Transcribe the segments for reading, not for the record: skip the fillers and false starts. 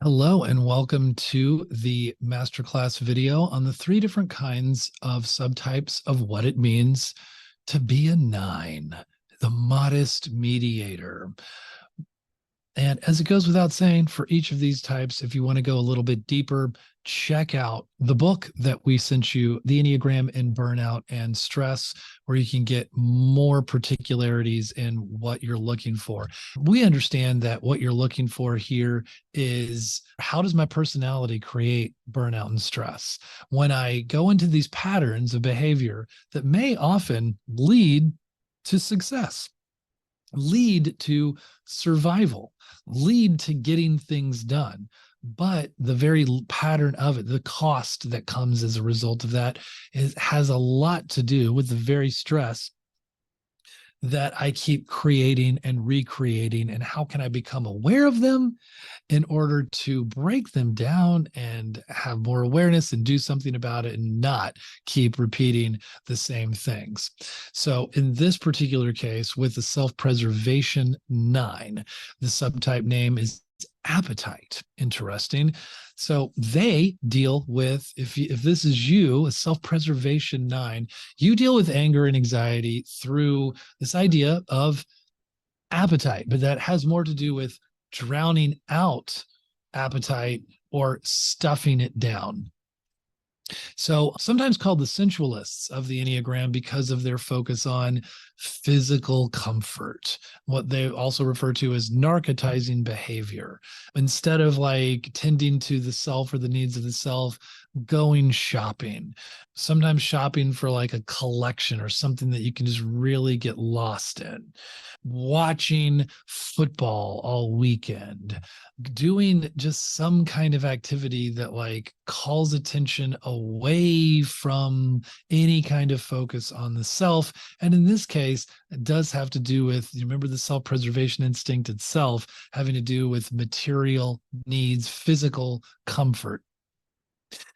Hello and welcome to the Masterclass video on the three different kinds of subtypes of what it means to be a nine, the modest mediator. And as it goes without saying, for each of these types, if you want to go a little bit deeper, check out the book that we sent you, The Enneagram in Burnout and Stress, where you can get more particularities in what you're looking for. We understand that what you're looking for here is, how does my personality create burnout and stress? When I go into these patterns of behavior that may often lead to success, lead to survival, lead to getting things done. But the very pattern of it, the cost that comes as a result of that, has a lot to do with the very stress that I keep creating and recreating. And how can I become aware of them in order to break them down and have more awareness and do something about it and not keep repeating the same things? So in this particular case, with the self-preservation 9, the subtype name is appetite. Interesting. So they deal with, if this is you, a self-preservation 9, you deal with anger and anxiety through this idea of appetite, but that has more to do with drowning out appetite or stuffing it down. So sometimes called the sensualists of the Enneagram because of their focus on physical comfort, what they also refer to as narcotizing behavior. Instead of like tending to the self or the needs of the self, going shopping, sometimes shopping for like a collection or something that you can just really get lost in, watching football all weekend, doing just some kind of activity that like calls attention away from any kind of focus on the self. And in this case, it does have to do with, you remember, the self-preservation instinct itself having to do with material needs, physical comfort.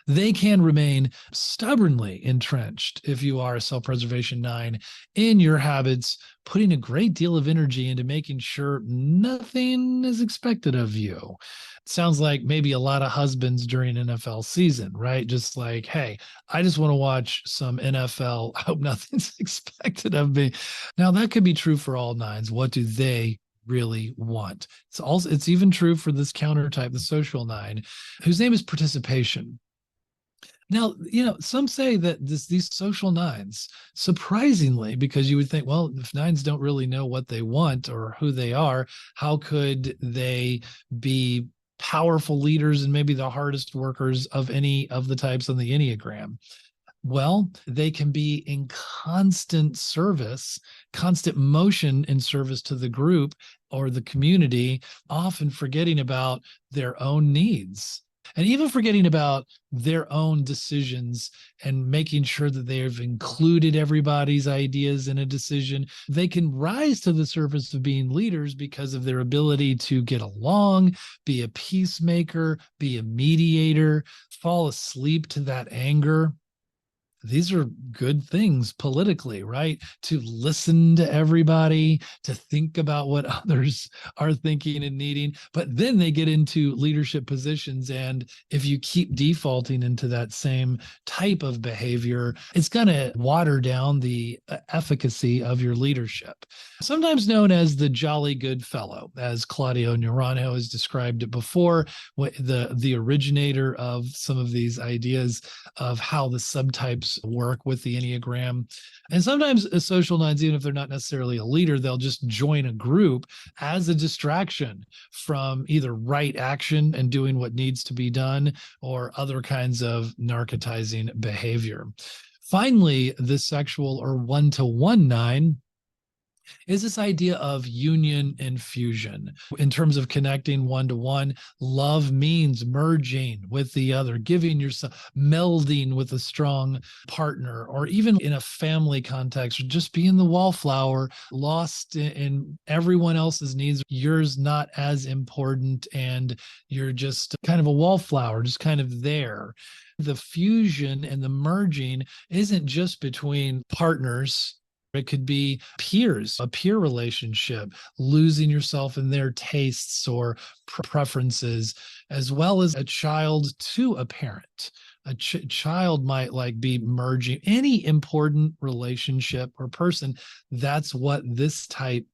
They can remain stubbornly entrenched, if you are a self-preservation 9, in your habits, putting a great deal of energy into making sure nothing is expected of you. It sounds like maybe a lot of husbands during NFL season, right? Just like, hey, I just want to watch some NFL. I hope nothing's expected of me. Now, that could be true for all 9s. What do they really want? It's even true for this counter type, the social 9, whose name is participation. Now, some say that these social 9s, surprisingly, because you would think, well, if 9s don't really know what they want or who they are, how could they be powerful leaders and maybe the hardest workers of any of the types on the Enneagram? Well, they can be in constant service, constant motion in service to the group or the community, often forgetting about their own needs and even forgetting about their own decisions and making sure that they have included everybody's ideas in a decision. They can rise to the surface of being leaders because of their ability to get along, be a peacemaker, be a mediator, fall asleep to that anger. These are good things politically, right? To listen to everybody, to think about what others are thinking and needing. But then they get into leadership positions. And if you keep defaulting into that same type of behavior, it's going to water down the efficacy of your leadership. Sometimes known as the jolly good fellow, as Claudio Naranjo has described it before, the originator of some of these ideas of how the subtypes work with the Enneagram. And sometimes social 9s, even if they're not necessarily a leader, they'll just join a group as a distraction from either right action and doing what needs to be done or other kinds of narcotizing behavior. Finally, the sexual or 1-to-1 9 is this idea of union and fusion. In terms of connecting 1-to-1, love means merging with the other, giving yourself, melding with a strong partner, or even in a family context, just being the wallflower, lost in everyone else's needs. Yours not as important, and you're just kind of a wallflower, just kind of there. The fusion and the merging isn't just between partners It could be peers, a peer relationship, losing yourself in their tastes or preferences, as well as a child to a parent. A child might like be merging any important relationship or person. That's what this type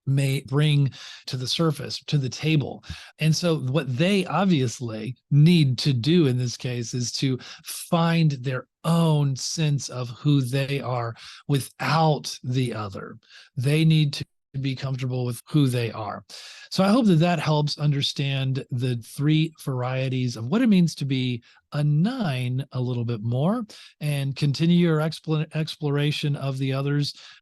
may bring to the surface, to the table. And so what they obviously need to do in this case is to find their own sense of who they are without the other. They need to be comfortable with who they are. So I hope that that helps understand the three varieties of what it means to be a 9 a little bit more, and continue your exploration of the others